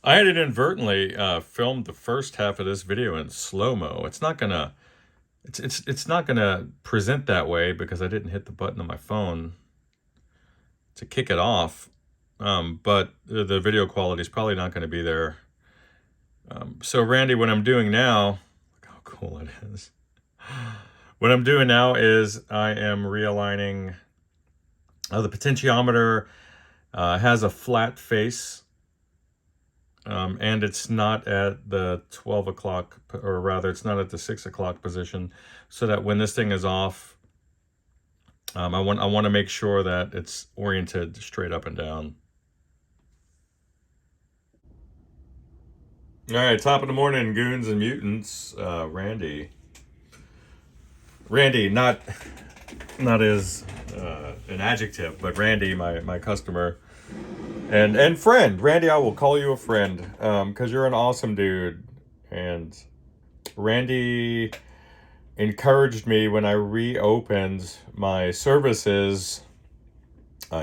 I had inadvertently filmed the first half of this video in slow-mo. It's not gonna present that way because I didn't hit the button on my phone to kick it off. But the video quality is probably not going to be there. So Randy, what I'm doing now, look how cool it is. What I'm doing now is I am realigning. The potentiometer has a flat face, and it's not at the 12 o'clock, or rather, it's not at the 6 o'clock position, so that when this thing is off, I want to make sure that it's oriented straight up and down. All right, top of the morning, goons and mutants. Randy, not as an adjective, but Randy, my customer and friend. Randy, I will call you a friend because you're an awesome dude. And Randy encouraged me when I reopened my services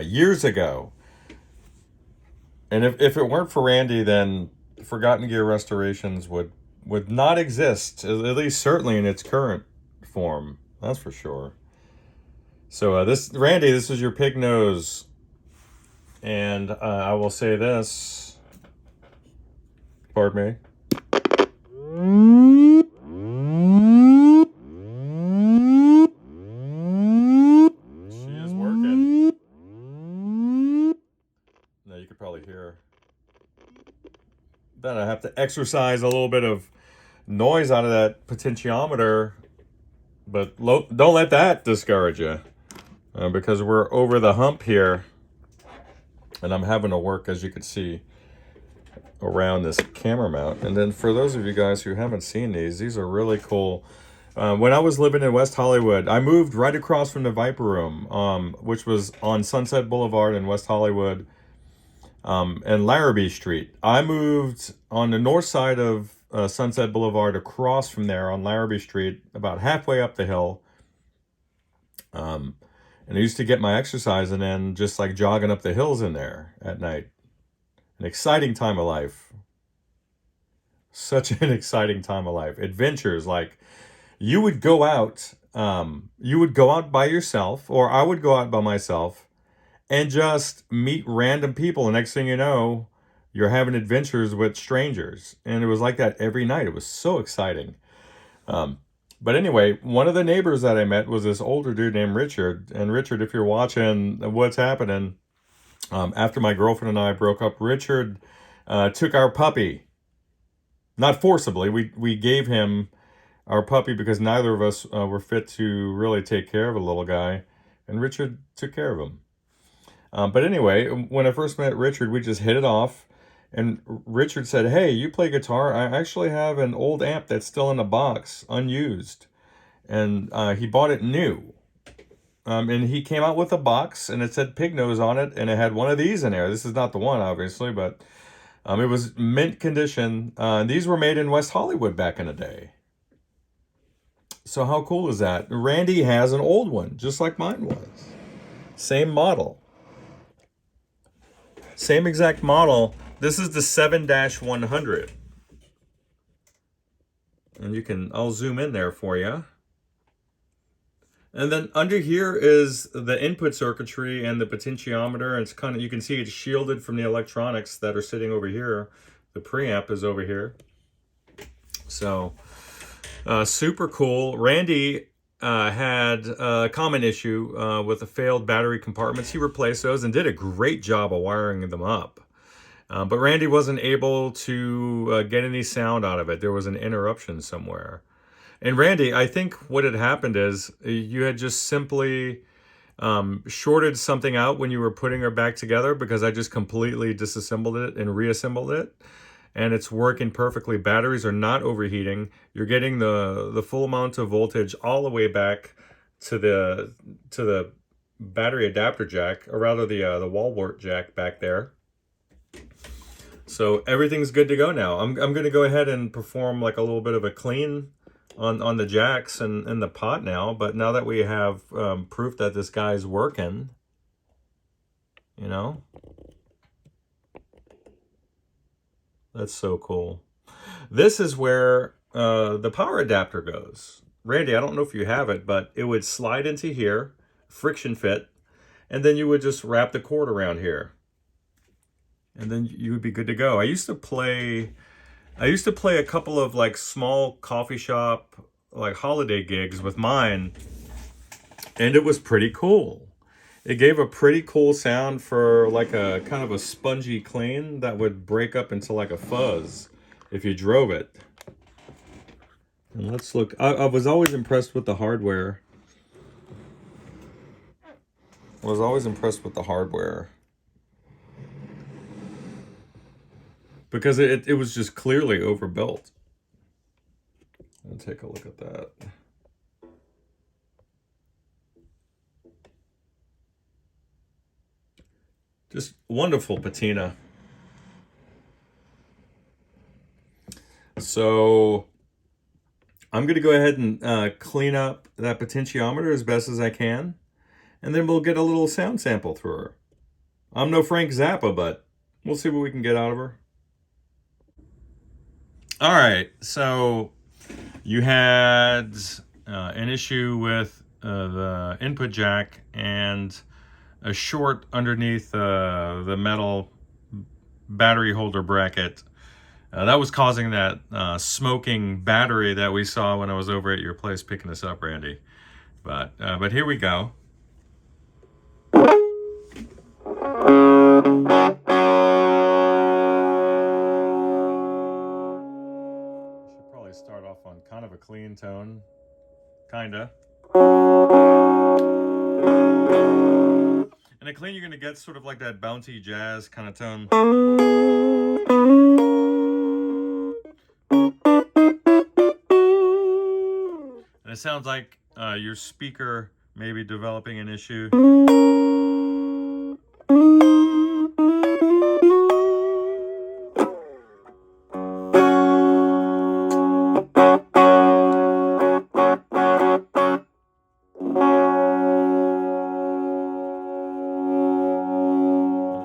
years ago. And if it weren't for Randy, then Forgotten Gear Restorations would not exist, at least certainly in its current form. That's for sure. So Randy, this is your Pignose, and I will say this. Pardon me. She is working. Now you could probably hear. Then I have to exercise a little bit of noise out of that potentiometer, but don't let that discourage you. Because we're over the hump here, and I'm having to work, as you can see, around this camera mount. And then for those of you guys who haven't seen these are really cool. When I was living in West Hollywood, I moved right across from the Viper Room, which was on Sunset Boulevard in West Hollywood, and Larrabee Street. I moved on the north side of Sunset Boulevard, across from there on Larrabee Street, about halfway up the hill. And I used to get my exercise and then just like jogging up the hills in there at night. An exciting time of life. Such an exciting time of life. Adventures, like you would go out by yourself, or I would go out by myself and just meet random people. The next thing you know, you're having adventures with strangers. And it was like that every night. It was so exciting. But anyway, one of the neighbors that I met was this older dude named Richard. And Richard, if you're watching what's happening, after my girlfriend and I broke up, Richard took our puppy. Not forcibly. We gave him our puppy because neither of us were fit to really take care of a little guy. And Richard took care of him. But anyway, when I first met Richard, we just hit it off. And Richard said, "Hey, you play guitar? I actually have an old amp that's still in a box, unused." And he bought it new. And he came out with a box, and it said Pignose on it, and it had one of these in there. This is not the one, obviously, but it was mint condition. These were made in West Hollywood back in the day. So how cool is that? Randy has an old one, just like mine was. Same model. Same exact model. This is the 7-100. And I'll zoom in there for you. And then under here is the input circuitry and the potentiometer. It's kind of, you can see it's shielded from the electronics that are sitting over here. The preamp is over here. So, super cool. Randy had a common issue with the failed battery compartments. He replaced those and did a great job of wiring them up. But Randy wasn't able to get any sound out of it. There was an interruption somewhere. And Randy, I think what had happened is you had just simply shorted something out when you were putting her back together, because I just completely disassembled it and reassembled it. And it's working perfectly. Batteries are not overheating. You're getting the full amount of voltage all the way back to the battery adapter jack, or rather the wall wart jack back there. So everything's good to go now. I'm going to go ahead and perform like a little bit of a clean on the jacks and the pot now. But now that we have proof that this guy's working, you know, That's so cool. This is where the power adapter goes. Randy, I don't know if you have it, but it would slide into here, friction fit, and then you would just wrap the cord around here. And then you would be good to go. I used to play a couple of like small coffee shop, like holiday gigs with mine, and it was pretty cool. It gave a pretty cool sound for like a kind of a spongy clean that would break up into like a fuzz if you drove it. And let's look. I was always impressed with the hardware. Because it was just clearly overbuilt. Let's take a look at that. Just wonderful patina. So I'm going to go ahead and clean up that potentiometer as best as I can. And then we'll get a little sound sample through her. I'm no Frank Zappa, but we'll see what we can get out of her. All right, so you had an issue with the input jack and a short underneath the metal battery holder bracket. That was causing that smoking battery that we saw when I was over at your place picking this up, Randy. But here we go. Should probably start off on kind of a clean tone. Kinda. And a clean, you're gonna get sort of like that bouncy jazz kind of tone. And it sounds like your speaker may be developing an issue.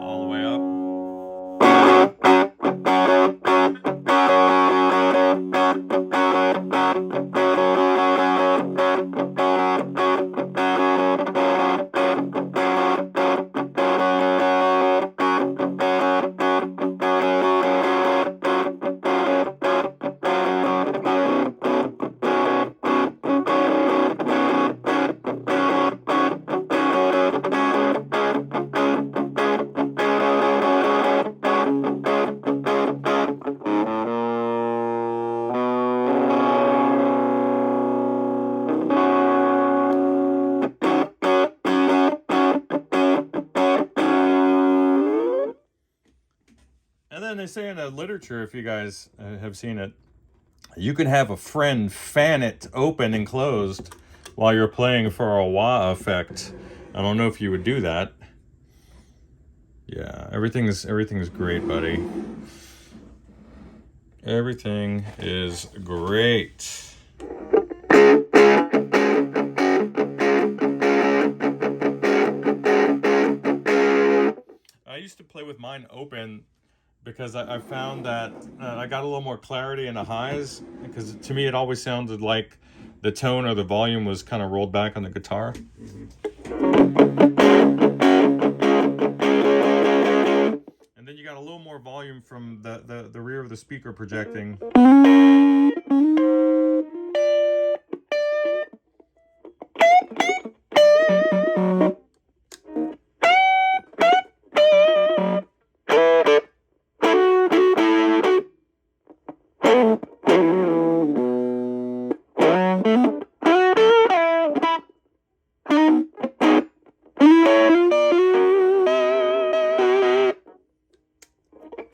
All the way up. And then they say in the literature, if you guys have seen it, you can have a friend fan it open and closed while you're playing for a wah effect. I don't know if you would do that. Yeah, everything's great, buddy. Everything is great. I used to play with mine open because I found that I got a little more clarity in the highs, because to me it always sounded like the tone or the volume was kind of rolled back on the guitar. And then you got a little more volume from the rear of the speaker projecting.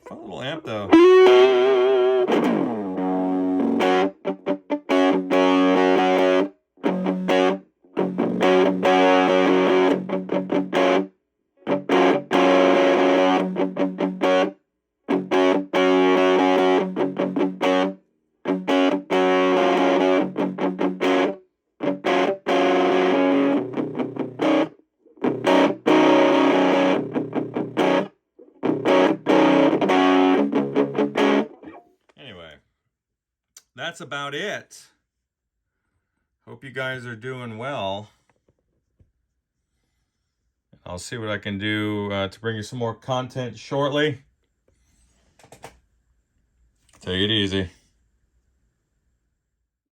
Fun little amp though. that's about it. Hope you guys are doing well. I'll see what I can do to bring you some more content shortly. Take it easy.